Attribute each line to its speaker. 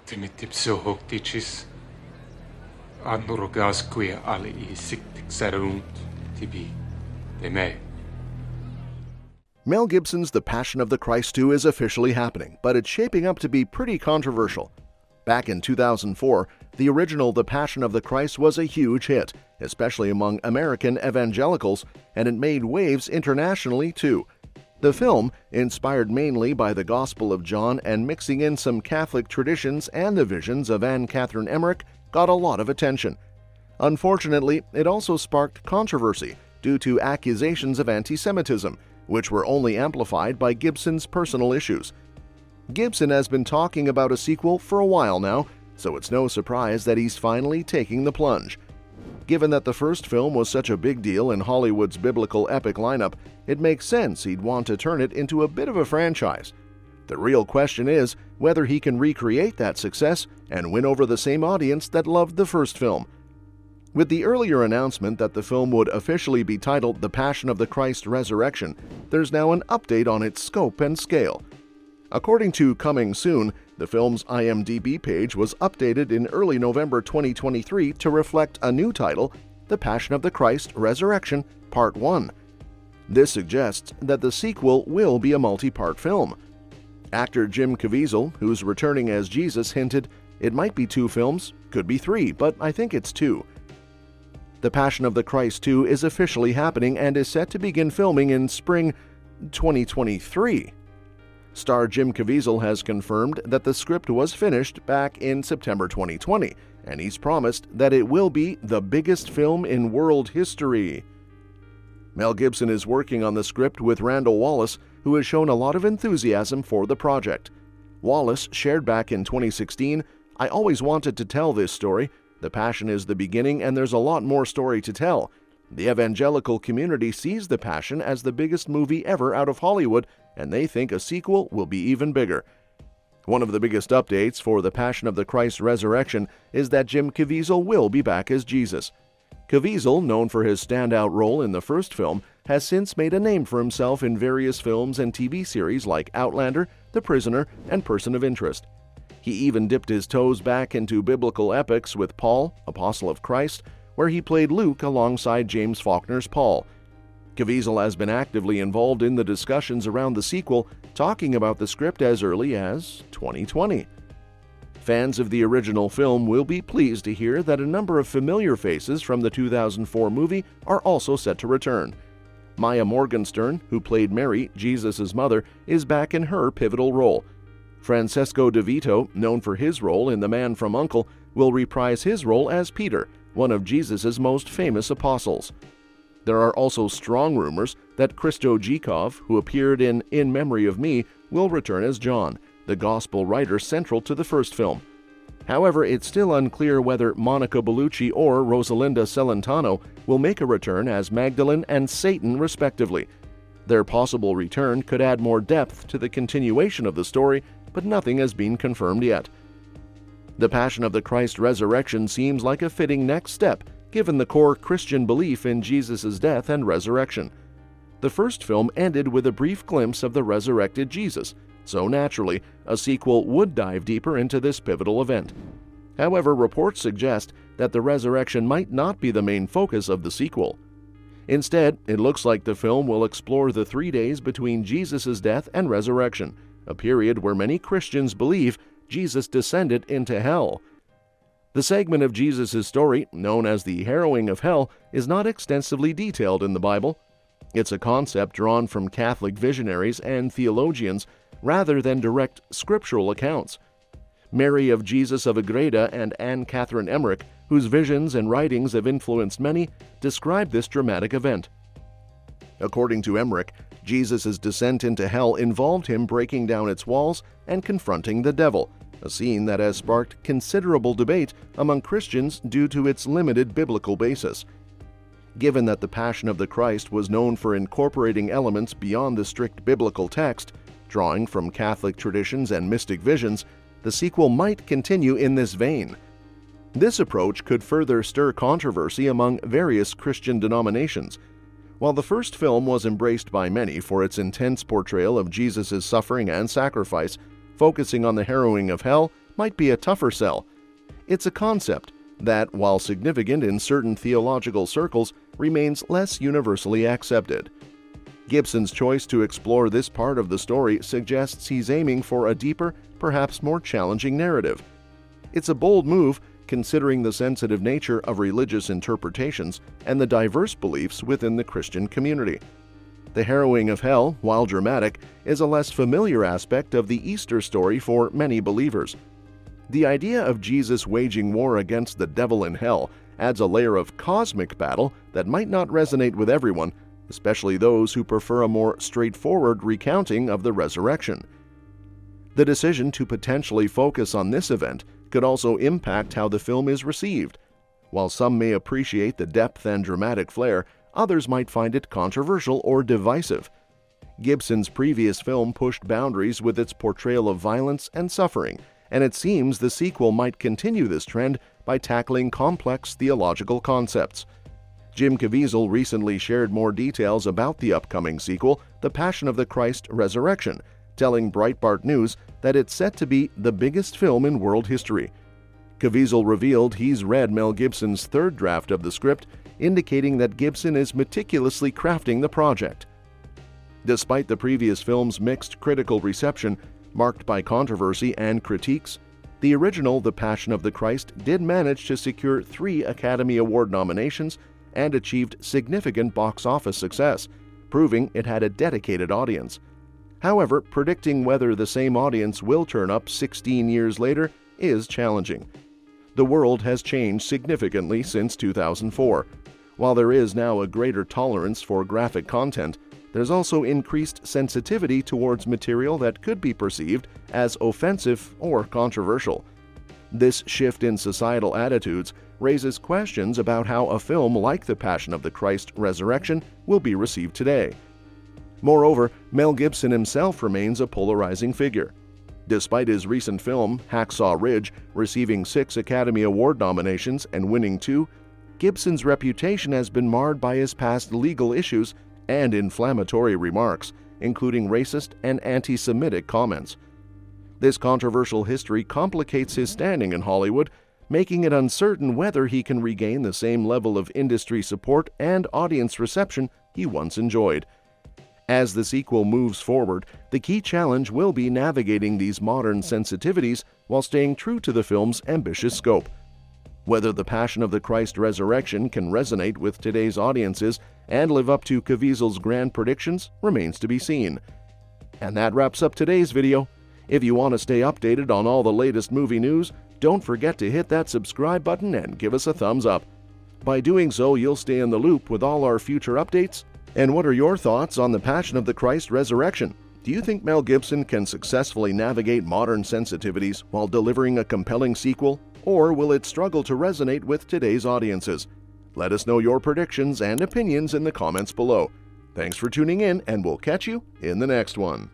Speaker 1: Timitipsohoktichis Adnurogasquia alii sictixerunt tibi deme.
Speaker 2: Mel Gibson's The Passion of the Christ 2 is officially happening, but it's shaping up to be pretty controversial. Back in 2004, the original The Passion of the Christ was a huge hit, especially among American evangelicals, and it made waves internationally too. The film, inspired mainly by the Gospel of John and mixing in some Catholic traditions and the visions of Anne Catherine Emmerich, got a lot of attention. Unfortunately, it also sparked controversy due to accusations of anti-Semitism, which were only amplified by Gibson's personal issues. Gibson has been talking about a sequel for a while now, so it's no surprise that he's finally taking the plunge. Given that the first film was such a big deal in Hollywood's biblical epic lineup, it makes sense he'd want to turn it into a bit of a franchise. The real question is whether he can recreate that success and win over the same audience that loved the first film. With the earlier announcement that the film would officially be titled The Passion of the Christ Resurrection, there's now an update on its scope and scale. According to Coming Soon, the film's IMDb page was updated in early November 2023 to reflect a new title, The Passion of the Christ Resurrection Part 1. This suggests that the sequel will be a multi-part film. Actor Jim Caviezel, who's returning as Jesus, hinted, "It might be 2 films, could be 3, but I think it's 2. The Passion of the Christ 2 is officially happening and is set to begin filming in spring 2023. Star Jim Caviezel has confirmed that the script was finished back in September 2020, and he's promised that it will be the biggest film in world history. Mel Gibson is working on the script with Randall Wallace, who has shown a lot of enthusiasm for the project. Wallace shared back in 2016, "I always wanted to tell this story. The Passion is the beginning and there's a lot more story to tell. The evangelical community sees The Passion as the biggest movie ever out of Hollywood, and they think a sequel will be even bigger." One of the biggest updates for The Passion of the Christ Resurrection is that Jim Caviezel will be back as Jesus. Caviezel, known for his standout role in the first film, has since made a name for himself in various films and TV series like Outlander, The Prisoner, and Person of Interest. He even dipped his toes back into biblical epics with Paul, Apostle of Christ, where he played Luke alongside James Faulkner's Paul. Caviezel has been actively involved in the discussions around the sequel, talking about the script as early as 2020. Fans of the original film will be pleased to hear that a number of familiar faces from the 2004 movie are also set to return. Maia Morgenstern, who played Mary, Jesus' mother, is back in her pivotal role. Francesco DeVito, known for his role in The Man from U.N.C.L.E., will reprise his role as Peter, one of Jesus' most famous apostles. There are also strong rumors that Christo Gikov, who appeared in Memory of Me, will return as John, the gospel writer central to the first film. However, it's still unclear whether Monica Bellucci or Rosalinda Celentano will make a return as Magdalene and Satan respectively. Their possible return could add more depth to the continuation of the story, but nothing has been confirmed yet. The Passion of the Christ Resurrection seems like a fitting next step, given the core Christian belief in Jesus' death and resurrection. The first film ended with a brief glimpse of the resurrected Jesus, so naturally, a sequel would dive deeper into this pivotal event. However, reports suggest that the resurrection might not be the main focus of the sequel. Instead, it looks like the film will explore the 3 days between Jesus' death and resurrection, a period where many Christians believe Jesus descended into hell. The segment of Jesus' story, known as the harrowing of hell, is not extensively detailed in the Bible. It's a concept drawn from Catholic visionaries and theologians rather than direct scriptural accounts. Mary of Jesus of Agreda and Anne Catherine Emmerich, whose visions and writings have influenced many, describe this dramatic event. According to Emmerich, Jesus' descent into hell involved him breaking down its walls and confronting the devil, a scene that has sparked considerable debate among Christians due to its limited biblical basis. Given that the Passion of the Christ was known for incorporating elements beyond the strict biblical text, drawing from Catholic traditions and mystic visions, the sequel might continue in this vein. This approach could further stir controversy among various Christian denominations. While the first film was embraced by many for its intense portrayal of Jesus' suffering and sacrifice, focusing on the harrowing of hell, might be a tougher sell. It's a concept that, while significant in certain theological circles, remains less universally accepted. Gibson's choice to explore this part of the story suggests he's aiming for a deeper, perhaps more challenging narrative. It's a bold move, considering the sensitive nature of religious interpretations and the diverse beliefs within the Christian community. The harrowing of hell, while dramatic, is a less familiar aspect of the Easter story for many believers. The idea of Jesus waging war against the devil in hell adds a layer of cosmic battle that might not resonate with everyone, especially those who prefer a more straightforward recounting of the resurrection. The decision to potentially focus on this event could also impact how the film is received. While some may appreciate the depth and dramatic flair, others might find it controversial or divisive. Gibson's previous film pushed boundaries with its portrayal of violence and suffering, and it seems the sequel might continue this trend by tackling complex theological concepts. Jim Caviezel recently shared more details about the upcoming sequel, The Passion of the Christ Resurrection, telling Breitbart News that it's set to be the biggest film in world history. Caviezel revealed he's read Mel Gibson's third draft of the script, indicating that Gibson is meticulously crafting the project. Despite the previous film's mixed critical reception, marked by controversy and critiques, the original The Passion of the Christ did manage to secure 3 Academy Award nominations and achieved significant box office success, proving it had a dedicated audience. However, predicting whether the same audience will turn up 16 years later is challenging. The world has changed significantly since 2004. While there is now a greater tolerance for graphic content, there's also increased sensitivity towards material that could be perceived as offensive or controversial. This shift in societal attitudes raises questions about how a film like The Passion of the Christ Resurrection will be received today. Moreover, Mel Gibson himself remains a polarizing figure. Despite his recent film, Hacksaw Ridge, receiving 6 Academy Award nominations and winning 2, Gibson's reputation has been marred by his past legal issues and inflammatory remarks, including racist and anti-Semitic comments. This controversial history complicates his standing in Hollywood, making it uncertain whether he can regain the same level of industry support and audience reception he once enjoyed. As the sequel moves forward, the key challenge will be navigating these modern sensitivities while staying true to the film's ambitious scope. Whether The Passion of the Christ Resurrection can resonate with today's audiences and live up to Caviezel's grand predictions remains to be seen. And that wraps up today's video. If you want to stay updated on all the latest movie news, don't forget to hit that subscribe button and give us a thumbs up. By doing so, you'll stay in the loop with all our future updates. And what are your thoughts on The Passion of the Christ Resurrection? Do you think Mel Gibson can successfully navigate modern sensitivities while delivering a compelling sequel, or will it struggle to resonate with today's audiences? Let us know your predictions and opinions in the comments below. Thanks for tuning in, and we'll catch you in the next one.